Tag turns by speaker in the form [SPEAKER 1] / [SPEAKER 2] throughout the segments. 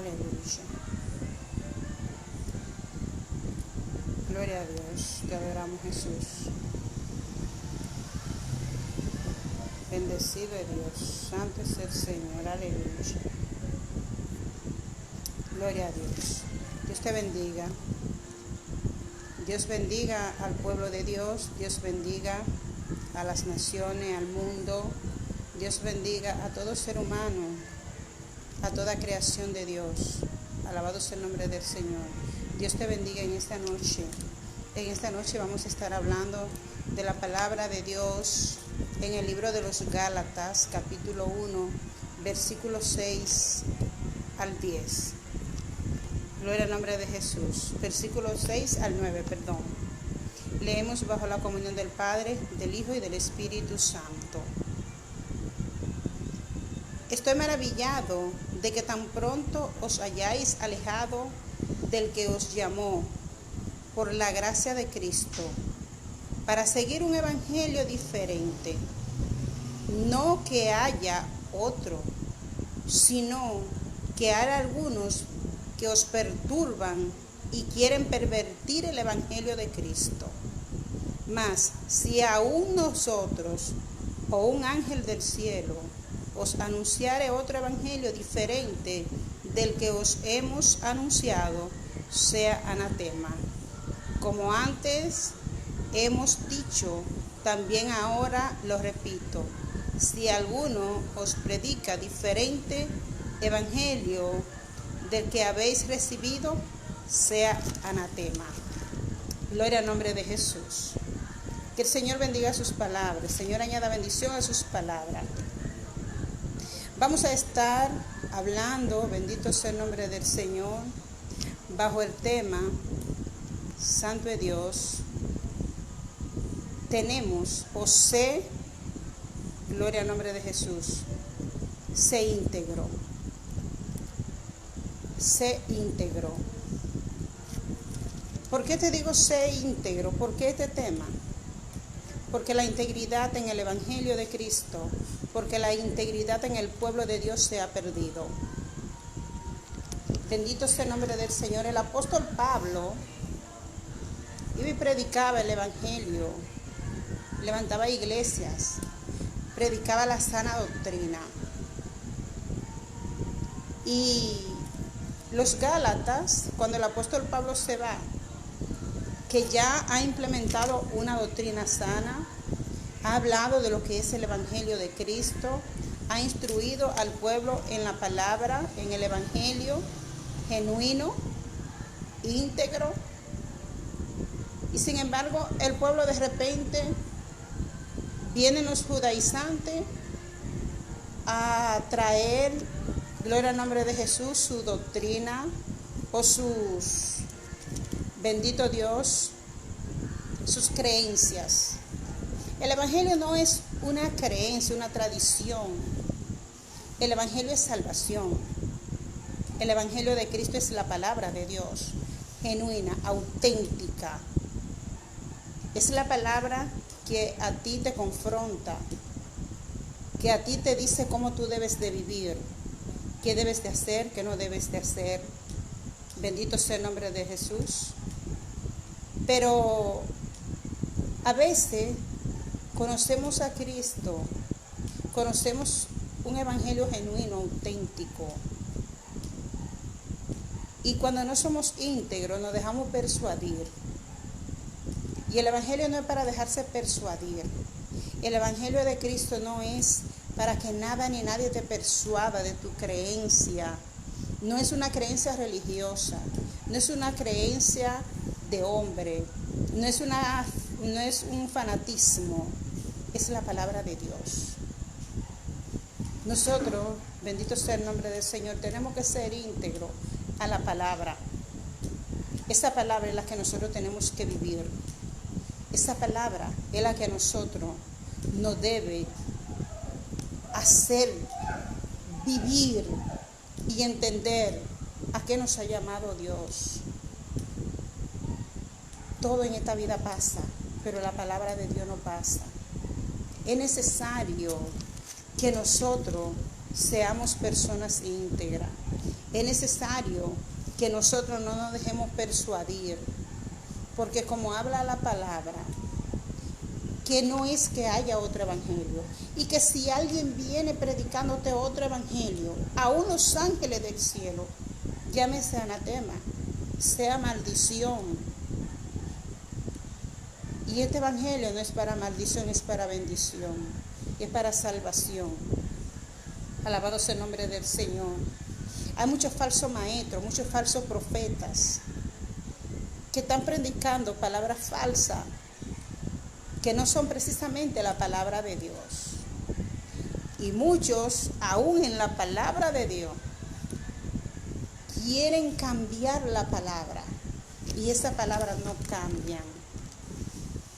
[SPEAKER 1] Aleluya. Gloria a Dios. Te adoramos, Jesús. Bendecido es Dios. Santo es el Señor. Aleluya. Gloria a Dios. Dios te bendiga. Dios bendiga al pueblo de Dios. Dios bendiga a las naciones, al mundo. Dios bendiga a todo ser humano, a toda creación de Dios. Alabado sea el nombre del Señor. Dios te bendiga en esta noche. En esta noche vamos a estar hablando de la palabra de Dios en el libro de los Gálatas, capítulo 1, versículos 6 al 10. Gloria al nombre de Jesús. Versículos 6 al 9, perdón. Leemos bajo la comunión del Padre, del Hijo y del Espíritu Santo. Estoy maravillado de que tan pronto os hayáis alejado del que os llamó por la gracia de Cristo para seguir un evangelio diferente. No que haya otro, sino que hay algunos que os perturban y quieren pervertir el evangelio de Cristo. Mas si aún nosotros o un ángel del cielo os anunciare otro evangelio diferente del que os hemos anunciado, sea anatema. Como antes hemos dicho, también ahora lo repito: si alguno os predica diferente evangelio del que habéis recibido, sea anatema. Gloria al nombre de Jesús. Que el Señor bendiga sus palabras. Señor, añada bendición a sus palabras. Vamos a estar hablando, bendito sea el nombre del Señor, bajo el tema Santo de Dios. Tenemos o sé, gloria al nombre de Jesús, sé íntegro. Sé íntegro. ¿Por qué te digo sé íntegro? ¿Por qué este tema? Porque la integridad en el Evangelio de Cristo, porque la integridad en el pueblo de Dios se ha perdido. Bendito sea el nombre del Señor. El apóstol Pablo iba y predicaba el Evangelio, levantaba iglesias, predicaba la sana doctrina. Y los Gálatas, cuando el apóstol Pablo se va, que ya ha implementado una doctrina sana, ha hablado de lo que es el Evangelio de Cristo, ha instruido al pueblo en la palabra, en el Evangelio genuino, íntegro. Y sin embargo, el pueblo de repente vienen los judaizantes a traer, gloria al nombre de Jesús, su doctrina o sus, bendito Dios, sus creencias. El Evangelio no es una creencia, una tradición. El Evangelio es salvación. El Evangelio de Cristo es la palabra de Dios, genuina, auténtica. Es la palabra que a ti te confronta, que a ti te dice cómo tú debes de vivir, qué debes de hacer, qué no debes de hacer. Bendito sea el nombre de Jesús. Pero a veces conocemos a Cristo, conocemos un evangelio genuino, auténtico. Y cuando no somos íntegros, nos dejamos persuadir. Y el evangelio no es para dejarse persuadir. El evangelio de Cristo no es para que nada ni nadie te persuada de tu creencia. No es una creencia religiosa, no es una creencia de hombre, no es un fanatismo, es la palabra de Dios. Nosotros, bendito sea el nombre del Señor, tenemos que ser íntegros a la palabra. Esa palabra es la que nosotros tenemos que vivir. Esa palabra es la que a nosotros nos debe hacer vivir y entender a qué nos ha llamado Dios. Todo en esta vida pasa, pero la palabra de Dios no pasa. Es necesario que nosotros seamos personas íntegras. Es necesario que nosotros no nos dejemos persuadir, porque como habla la palabra, que no es que haya otro evangelio, y que si alguien viene predicándote otro evangelio a unos ángeles del cielo, llámese anatema, sea maldición. Y este evangelio no es para maldición, es para bendición, es para salvación. Alabado sea el nombre del Señor. Hay muchos falsos maestros, muchos falsos profetas que están predicando palabras falsas que no son precisamente la palabra de Dios. Y muchos, aún en la palabra de Dios, quieren cambiar la palabra. Y esas palabras no cambian.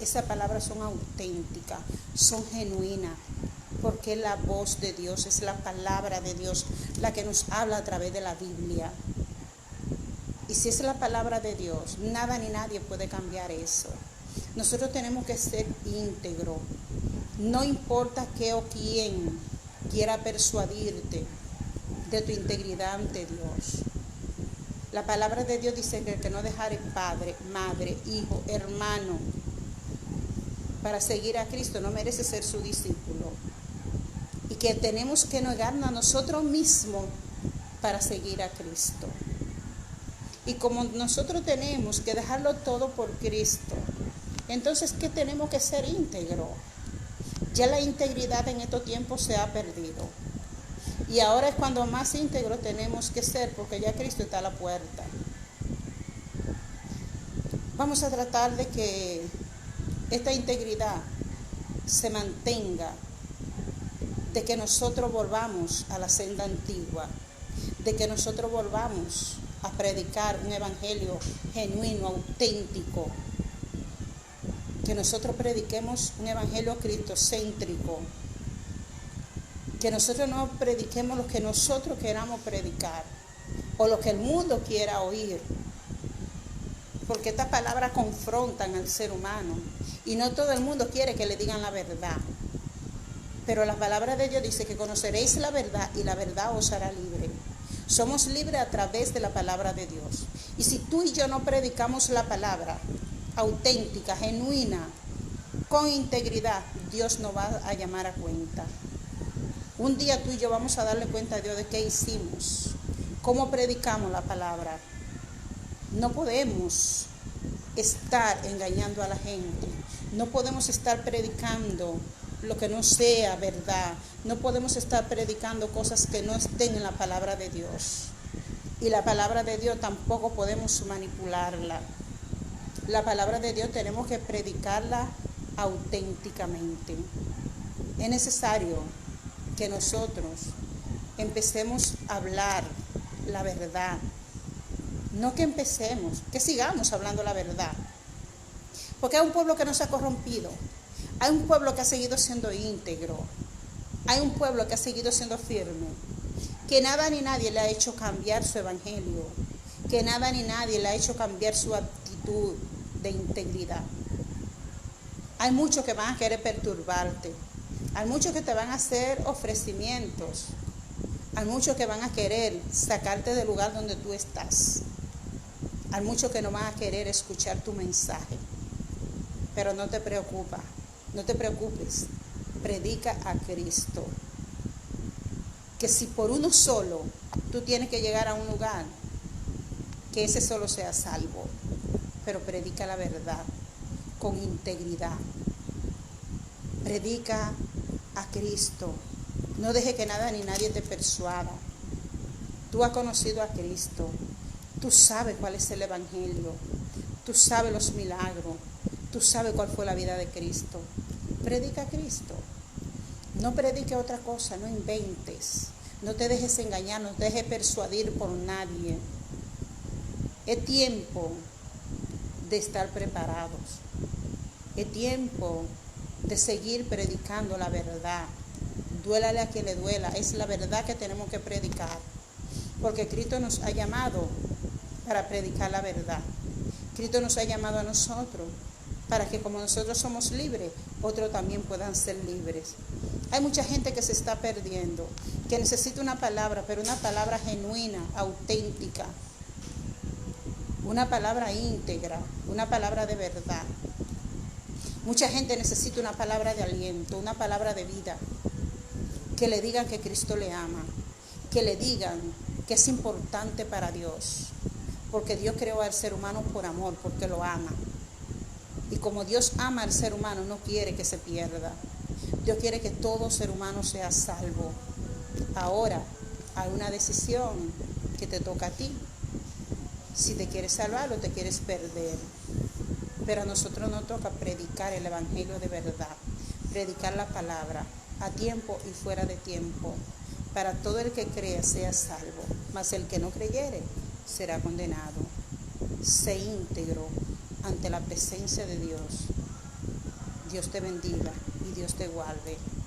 [SPEAKER 1] Esas palabras son auténticas, son genuinas, porque es la voz de Dios, es la palabra de Dios la que nos habla a través de la Biblia. Y si es la palabra de Dios, nada ni nadie puede cambiar eso. Nosotros tenemos que ser íntegros. No importa qué o quién quiera persuadirte de tu integridad ante Dios. La palabra de Dios dice que el que no dejare padre, madre, hijo, hermano, para seguir a Cristo no merece ser su discípulo. Y que tenemos que negarnos a nosotros mismos para seguir a Cristo. Y como nosotros tenemos que dejarlo todo por Cristo, entonces, ¿qué tenemos que ser íntegros? Ya la integridad en estos tiempos se ha perdido. Y ahora es cuando más íntegros tenemos que ser, porque ya Cristo está a la puerta. Vamos a tratar de que esta integridad se mantenga, de que nosotros volvamos a la senda antigua, de que nosotros volvamos a predicar un evangelio genuino, auténtico, que nosotros prediquemos un evangelio cristocéntrico, que nosotros no prediquemos lo que nosotros queramos predicar o lo que el mundo quiera oír, porque estas palabras confrontan al ser humano y no todo el mundo quiere que le digan la verdad. Pero la palabra de Dios dice que conoceréis la verdad y la verdad os hará libre. Somos libres a través de la palabra de Dios. Y si tú y yo no predicamos la palabra auténtica, genuina, con integridad, Dios nos va a llamar a cuenta. Un día tú y yo vamos a darle cuenta a Dios de qué hicimos, cómo predicamos la palabra. No podemos estar engañando a la gente, no podemos estar predicando lo que no sea verdad, no podemos estar predicando cosas que no estén en la palabra de Dios. Y la palabra de Dios tampoco podemos manipularla. La palabra de Dios tenemos que predicarla auténticamente. Es necesario que nosotros empecemos a hablar la verdad. No que empecemos, que sigamos hablando la verdad. Porque hay un pueblo que no se ha corrompido. Hay un pueblo que ha seguido siendo íntegro. Hay un pueblo que ha seguido siendo firme. Que nada ni nadie le ha hecho cambiar su evangelio. Que nada ni nadie le ha hecho cambiar su actitud de integridad. Hay muchos que van a querer perturbarte. Hay muchos que te van a hacer ofrecimientos. Hay muchos que van a querer sacarte del lugar donde tú estás. Hay muchos que no van a querer escuchar tu mensaje. Pero no te preocupes. No te preocupes. Predica a Cristo. Que si por uno solo tú tienes que llegar a un lugar, que ese solo sea salvo. Pero predica la verdad con integridad. Predica a Cristo. No deje que nada ni nadie te persuada. Tú has conocido a Cristo. Tú sabes cuál es el evangelio. Tú sabes los milagros. Tú sabes cuál fue la vida de Cristo. Predica a Cristo. No predique otra cosa, no inventes. No te dejes engañar, no te dejes persuadir por nadie. Es tiempo de estar preparados. Es tiempo de seguir predicando la verdad. Duélale a quien le duela. Es la verdad que tenemos que predicar. Porque Cristo nos ha llamado para predicar la verdad. Cristo nos ha llamado a nosotros para que como nosotros somos libres, otros también puedan ser libres. Hay mucha gente que se está perdiendo, que necesita una palabra, pero una palabra genuina, auténtica, una palabra íntegra, una palabra de verdad. Mucha gente necesita una palabra de aliento, una palabra de vida, que le digan que Cristo le ama, que le digan que es importante para Dios, porque Dios creó al ser humano por amor, porque lo ama. Y como Dios ama al ser humano, no quiere que se pierda. Dios quiere que todo ser humano sea salvo. Ahora hay una decisión que te toca a ti, si te quieres salvar o te quieres perder. Pero a nosotros nos toca predicar el evangelio de verdad, predicar la palabra a tiempo y fuera de tiempo, para todo el que crea sea salvo, mas el que no creyere será condenado. Sé íntegro ante la presencia de Dios. Dios te bendiga y Dios te guarde.